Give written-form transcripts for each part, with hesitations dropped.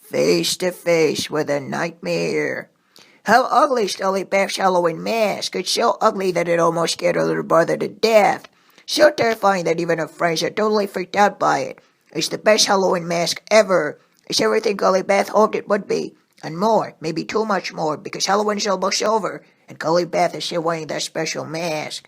face to face with a nightmare. How ugly is Dolly Beth's Halloween mask? It's so ugly that it almost scared her little brother to death. So terrifying that even her friends are totally freaked out by it. It's the best Halloween mask ever. It's everything Gully Beth hoped it would be. And more, maybe too much more, because Halloween is almost over, and Gully Beth is still wearing that special mask.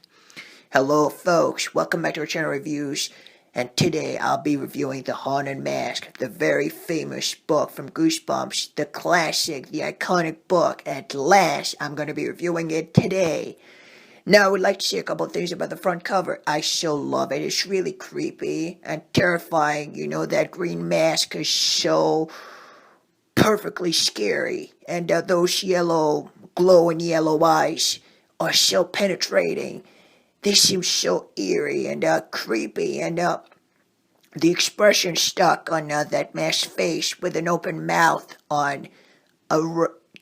Hello, folks. Welcome back to our channel reviews. And today I'll be reviewing The Haunted Mask, the very famous book from Goosebumps, the classic, the iconic book. At last, I'm going to be reviewing it today. Now, I would like to say a couple of things about the front cover. I so love it. It's really creepy and terrifying. You know, that green mask is so perfectly scary. And those yellow, glowing yellow eyes are so penetrating. They seem so eerie and creepy, and the expression stuck on that masked face with an open mouth on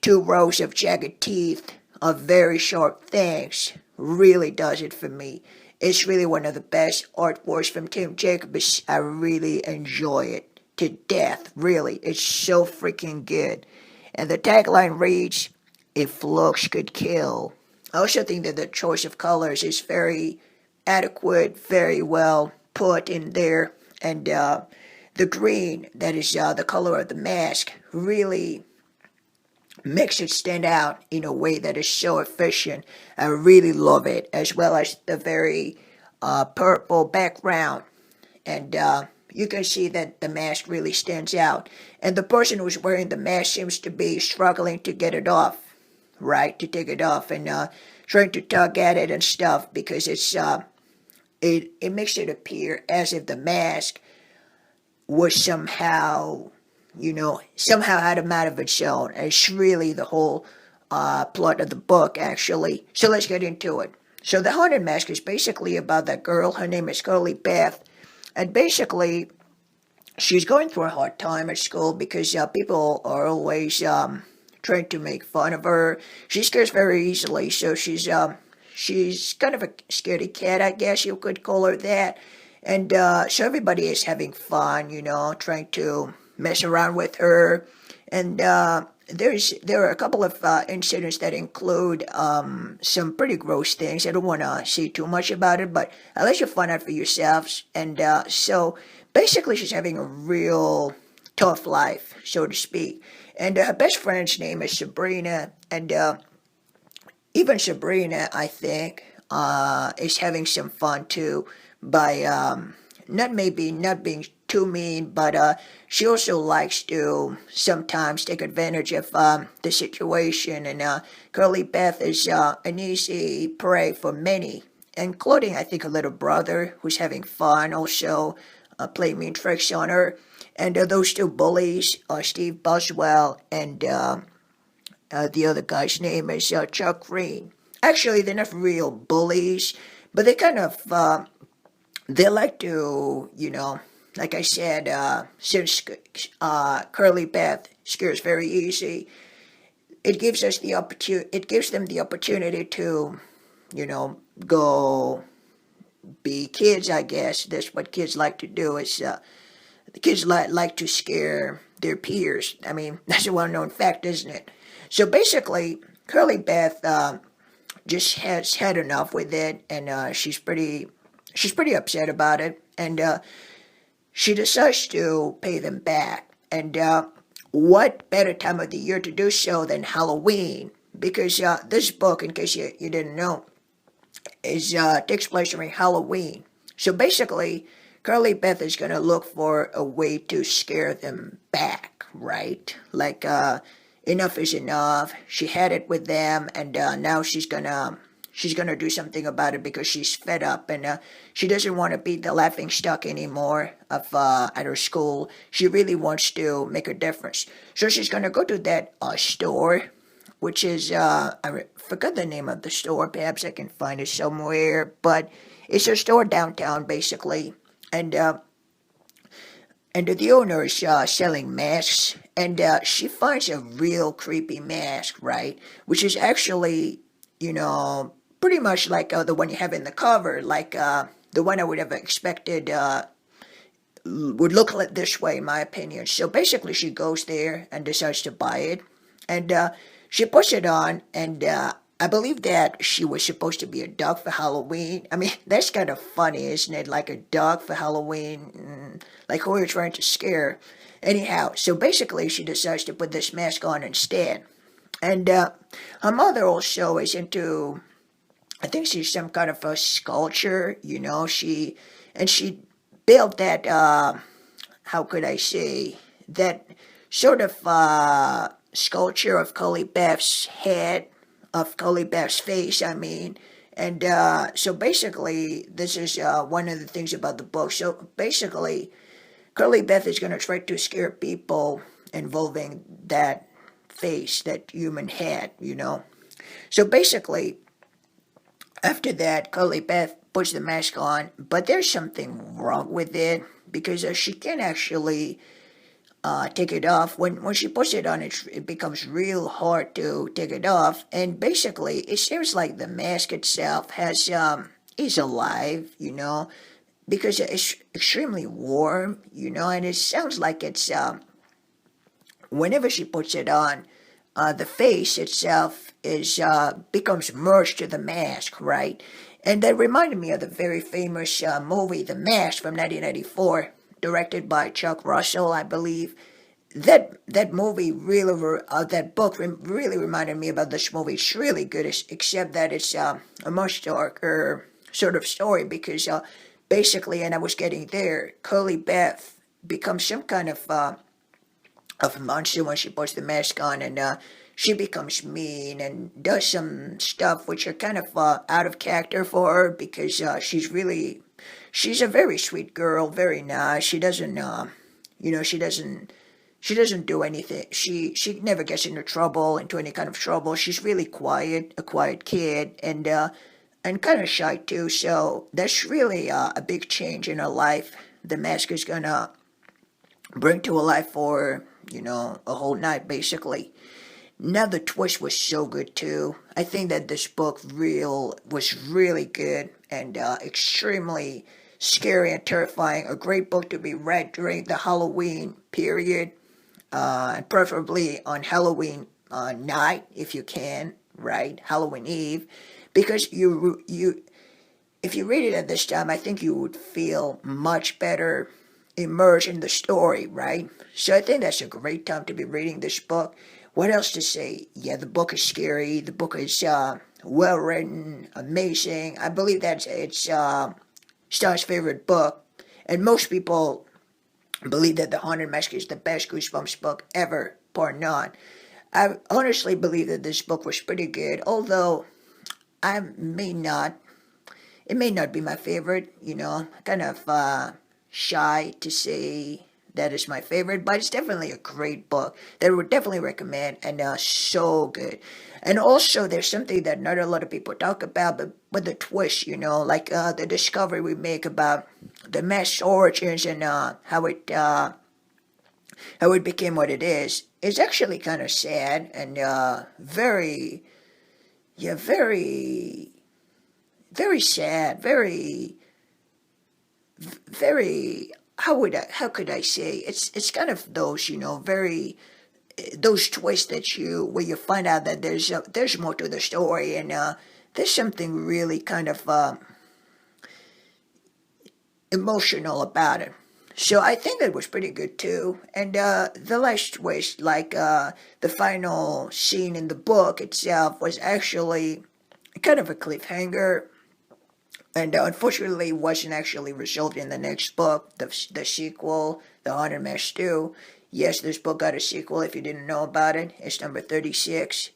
two rows of jagged teeth of very sharp fangs really does it for me. It's really one of the best artworks from Tim Jacobs. I really enjoy it to death, really. It's so freaking good. And the tagline reads, "If looks could kill." I also think that the choice of colors is very adequate, very well put in there. And the green, that is the color of the mask, really makes it stand out in a way that is so efficient. I really love it, as well as the very purple background. And you can see that the mask really stands out. And the person who's wearing the mask seems to be struggling to get it off, right? To take it off and trying to tug at it and stuff, because it makes it appear as if the mask was somehow, somehow had a mind of its own. It's really the whole plot of the book, actually. So let's get into it. So The Haunted Mask is basically about that girl. Her name is Curly Beth. And basically, she's going through a hard time at school because people are always trying to make fun of her. She scares very easily, so she's kind of a scaredy cat, I guess you could call her that. And so everybody is having fun, trying to mess around with her. And there are a couple of incidents that include some pretty gross things. I don't want to say too much about it, but I'll let you find out for yourselves. And so basically, she's having a real tough life, so to speak. And her best friend's name is Sabrina, and even Sabrina, I think, is having some fun too by not being too mean, but she also likes to sometimes take advantage of the situation. And Curly Beth is an easy prey for many, including, I think, her little brother, who's having fun, also playing mean tricks on her. And those two bullies are Steve Buswell and the other guy's name is Chuck Green. Actually, they're not real bullies, but they kind of, they like to, like I said, since Curly Beth scares very easy, it gives them the opportunity to, go be kids, I guess. That's what kids like to do, is the kids like to scare their peers. I mean, that's a well-known fact, isn't it? So basically, Curly Beth just has had enough with it, and she's pretty upset about it, and she decides to pay them back. And what better time of the year to do so than Halloween? Because this book, in case you didn't know, is takes place during Halloween. So basically, Curly Beth is gonna look for a way to scare them back, right? Like enough is enough. She had it with them, and now she's gonna do something about it because she's fed up, and she doesn't want to be the laughing stock anymore of at her school. She really wants to make a difference. So she's gonna go to that store, which is forgot the name of the store. Perhaps I can find it somewhere, but it's a store downtown, basically, and the owner is selling masks, and she finds a real creepy mask, right? Which is actually, pretty much like the one you have in the cover, like the one I would have expected would look like this way, in my opinion. So basically, she goes there and decides to buy it, and she puts it on, and I believe that she was supposed to be a dog for Halloween. I mean, that's kind of funny, isn't it? Like a dog for Halloween, like who are you trying to scare? Anyhow, so basically, she decides to put this mask on instead, and her mother also is into. I think she's some kind of a sculpture, she built that. How could I say that sort of sculpture of Coley Beth's head, of Coley Beth's face, I mean. And so basically, this is one of the things about the book. So basically, Curly Beth is going to try to scare people involving that face, that human head. So basically, after that, Curly Beth puts the mask on, but there's something wrong with it because she can't actually take it off. When she puts it on, it becomes real hard to take it off. And basically, it seems like the mask itself is alive, because it's extremely warm, and it sounds like it's whenever she puts it on, the face itself is becomes merged to the mask, right? And that reminded me of the very famous movie, The Mask, from 1994, directed by Chuck Russell, I believe. That movie really, that book really reminded me about this movie. It's really good, except that it's a much darker sort of story because basically, and I was getting there, Curly Beth becomes some kind of monster when she puts the mask on, and she becomes mean and does some stuff which are kind of out of character for her because she's a very sweet girl, very nice. She doesn't, she doesn't do anything. She never gets into any kind of trouble. She's really quiet, a quiet kid, and kind of shy too. So that's really a big change in her life. The mask is gonna bring to a life for a whole night basically. Now the twist was so good too. I think that this book was really good and extremely scary and terrifying. A great book to be read during the Halloween period, and preferably on Halloween night if you can, right? Halloween Eve, because if you read it at this time, I think you would feel much better immersed in the story, right? So I think that's a great time to be reading this book. What else to say? Yeah, the book is scary. The book is well written, amazing. I believe that it's Star's favorite book, and most people believe that The Haunted Mask is the best Goosebumps book ever, bar none. I honestly believe that this book was pretty good, although I may not. It may not be my favorite, kind of shy to say that is my favorite, but it's definitely a great book that I would definitely recommend and so good. And also, there's something that not a lot of people talk about, but the twist, like the discovery we make about the mass origins and how it became what it is actually kind of sad and very, yeah, very sad, very how could I say it's kind of those very those twists that where you find out that there's more to the story and there's something really kind of emotional about it. So I think that was pretty good too. And the last twist, like the final scene in the book itself, was actually kind of a cliffhanger and unfortunately wasn't actually resolved in the next book, the sequel, The Haunted Mask 2. Yes, this book got a sequel if you didn't know about it. It's number 36.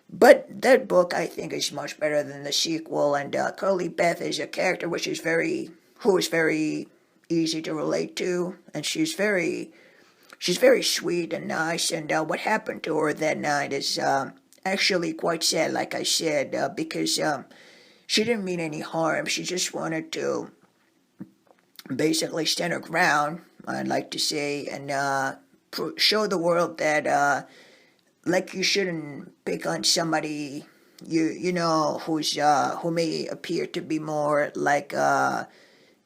But that book, I think, is much better than the sequel, and Curly Beth is a character who is very easy to relate to, and she's very sweet and nice, and what happened to her that night is actually quite sad, like I said, because she didn't mean any harm. She just wanted to basically stand her ground, I'd like to say, and show the world that like you shouldn't pick on somebody who may appear to be more like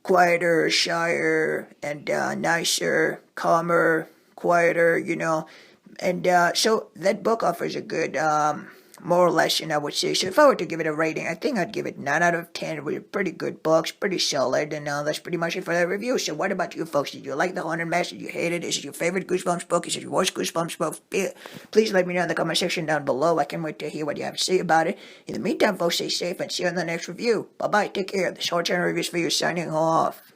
quieter, shyer, and nicer, calmer, quieter, And so that book offers a good moral lesson, I would say. So if I were to give it a rating, I think I'd give it 9 out of 10. With pretty good books, pretty solid, and that's pretty much it for that review. So what about you folks? Did you like The Haunted Mask? Did you hate it? Is it your favorite Goosebumps book? Is it your worst Goosebumps book? Please let me know in the comment section down below. I can't wait to hear what you have to say about it. In the meantime, folks, stay safe and see you in the next review. Bye-bye. Take care. This whole channel reviews for you signing off.